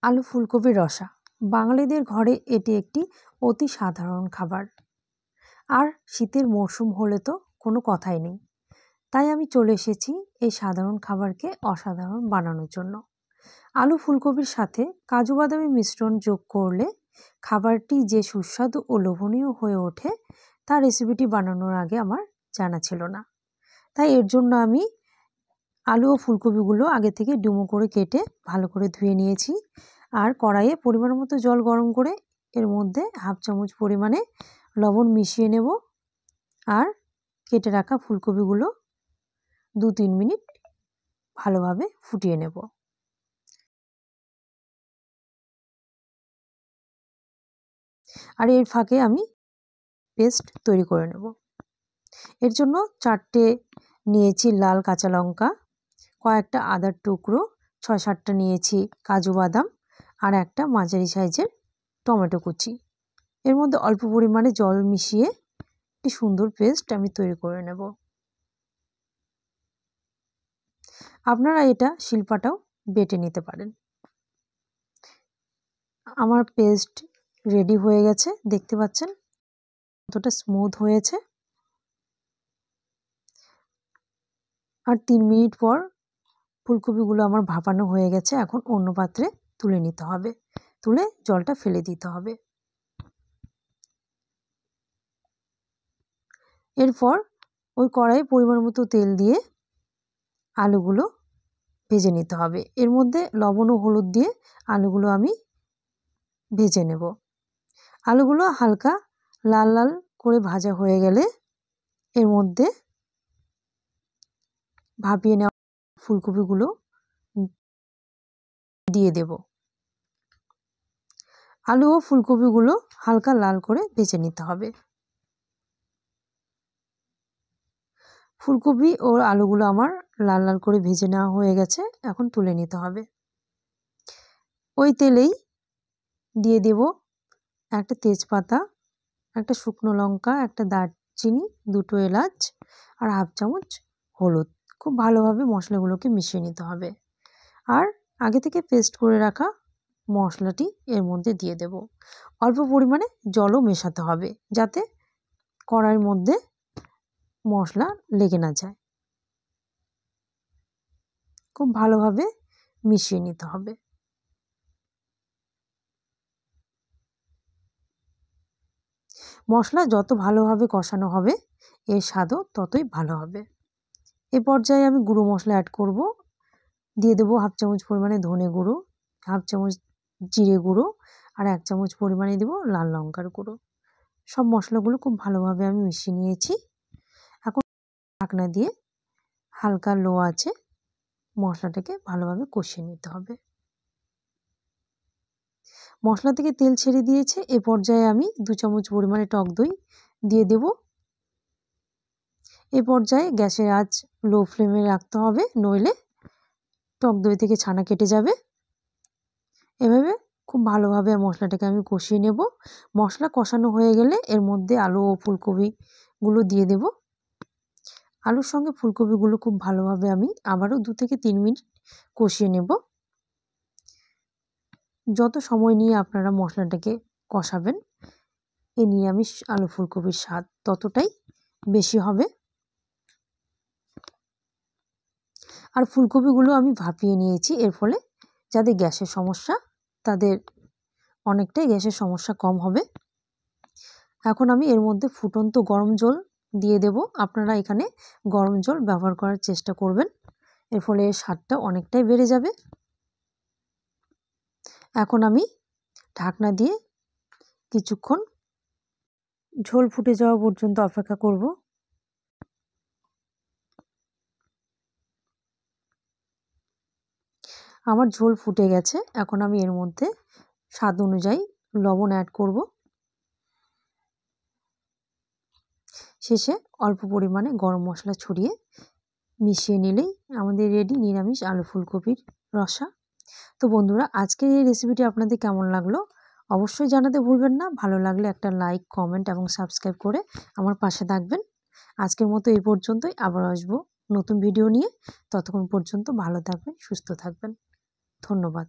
আলু ফুলকপির রসা বাঙালিদের ঘরে এটি একটি অতি সাধারণ খাবার। আর শীতের মরশুম হলে তো কোনো কথাই নেই। তাই আমি চলে এসেছি এই সাধারণ খাবারকে অসাধারণ বানানোর জন্য। আলু ফুলকপির সাথে কাজু বাদামি মিশ্রণ যোগ করলে খাবারটি যে সুস্বাদু ও লোভনীয় হয়ে ওঠে তার রেসিপিটি বানানোর আগে আমার জানা ছিল না। তাই এর জন্য আমি আলু ও ফুলকপিগুলো আগে থেকে ডুমো করে কেটে ভালো করে ধুয়ে নিয়েছি। আর কড়াইয়ে পরিমাণ মতো জল গরম করে এর মধ্যে হাফ চামচ পরিমাণে লবণ মিশিয়ে নেব। আর কেটে রাখা ফুলকপিগুলো 2-3 মিনিট ভালোভাবে ফুটিয়ে নেব। আর এর ফাঁকে আমি পেস্ট তৈরি করে নেব। এর জন্য 4টে নিয়েছি লাল কাঁচা লঙ্কা, কয়েকটা আদার টুকরো, 6-7টা নিয়েছি কাজু বাদাম আর একটা মাঝারি সাইজের টমেটো কুচি। এর মধ্যে অল্প পরিমাণে জল মিশিয়ে একটি সুন্দর পেস্ট আমি তৈরি করে নেব। আপনারা এটা শিলপাটাও বেটে নিতে পারেন। আমার পেস্ট রেডি হয়ে গেছে, দেখতে পাচ্ছেন কতটা স্মুথ হয়েছে। আর 3 মিনিট পর ফুলকপিগুলো আমার ভাপানো হয়ে গেছে। এখন অন্য পাত্রে তুলে নিতে হবে, তুলে জলটা ফেলে দিতে হবে। এরপর ওই কড়াইয়ে পরিমাণ মতো তেল দিয়ে আলুগুলো ভেজে নিতে হবে। এর মধ্যে লবণ ও হলুদ দিয়ে আলুগুলো আমি ভেজে নেব। আলুগুলো হালকা লাল লাল করে ভাজা হয়ে গেলে এর মধ্যে ভাপিয়ে নেওয়া ফুলকপিগুলো দিয়ে দেব। আলু ও ফুলকপিগুলো হালকা লাল করে ভেজে নিতে হবে। ফুলকপি ও আলুগুলো আমার লাল লাল করে ভেজে নেওয়া হয়ে গেছে, এখন তুলে নিতে হবে। ওই তেলেই দিয়ে দেব একটা তেজপাতা, একটা শুকনো লঙ্কা, একটা দারচিনি, 2টো এলাচ আর হাফ চামচ হলুদ। খুব ভালোভাবে মশলাগুলোকে মিশিয়ে নিতে হবে। আর আগে থেকে পেস্ট করে রাখা মশলাটি এর মধ্যে দিয়ে দেব। অল্প পরিমাণে জলও মেশাতে হবে যাতে কড়াইয়ের মধ্যে মশলা লেগে না যায়। খুব ভালোভাবে মিশিয়ে নিতে হবে। মশলা যত ভালোভাবে কষানো হবে এর স্বাদও ততই ভালো হবে। এ পর্যায়ে আমি গুঁড়ো মশলা অ্যাড করব। দিয়ে দেবো হাফ চামচ পরিমাণে ধনে গুঁড়ো, হাফ চামচ জিরে গুঁড়ো আর 1 চামচ পরিমাণে দেব লাল লঙ্কার গুঁড়ো। সব মশলাগুলো খুব ভালোভাবে আমি মিশিয়ে নিয়েছি। এখন ঢাকনা দিয়ে হালকা লো আঁচে মশলাটাকে ভালোভাবে কষিয়ে নিতে হবে। মশলা থেকে তেল ছেড়ে দিয়েছে। এ পর্যায়ে আমি 2 চামচ পরিমাণে টক দই দিয়ে দেব। এ পর্যায়ে গ্যাসের আঁচ লো ফ্লেমে রাখতে হবে, নইলে টক দই থেকে ছানা কেটে যাবে। এভাবে খুব ভালোভাবে মশলাটাকে আমি কষিয়ে নেব। মশলা কষানো হয়ে গেলে এর মধ্যে আলু ও ফুলকপিগুলো দিয়ে দেব। আলুর সঙ্গে ফুলকপিগুলো খুব ভালোভাবে আমি আবারও 2 থেকে 3 মিনিট কষিয়ে নেব। যত সময় নিয়ে আপনারা মশলাটাকে কষাবেন এই নিরামিষ আলু ফুলকপির স্বাদ ততটাই বেশি হবে। আর ফুলকপিগুলো আমি ভাপিয়ে নিয়েছি, এর ফলে যাদের গ্যাসের সমস্যা তাদের অনেকটাই গ্যাসের সমস্যা কম হবে। এখন আমি এর মধ্যে ফুটন্ত গরম জল দিয়ে দেব। আপনারা এখানে গরম জল ব্যবহার করার চেষ্টা করবেন, এর ফলে এর স্বাদটা অনেকটাই বেড়ে যাবে। এখন আমি ঢাকনা দিয়ে কিছুক্ষণ ঝোল ফুটে যাওয়া পর্যন্ত অপেক্ষা করব। আমার ঝোল ফুটে গেছে। এখন আমি এর মধ্যে স্বাদ অনুযায়ী লবণ অ্যাড করব। শেষে অল্প পরিমাণে গরম মশলা ছড়িয়ে মিশিয়ে নিলেই আমাদের রেডি নিরামিষ আলু ফুলকপির রসা। তো বন্ধুরা, আজকের এই রেসিপিটি আপনাদের কেমন লাগলো অবশ্যই জানাতে ভুলবেন না। ভালো লাগলে একটা লাইক, কমেন্ট এবং সাবস্ক্রাইব করে আমার পাশে থাকবেন। আজকের মতো এই পর্যন্তই, আবার আসবো নতুন ভিডিও নিয়ে। ততক্ষণ পর্যন্ত ভালো থাকবেন, সুস্থ থাকবেন। ধন্যবাদ।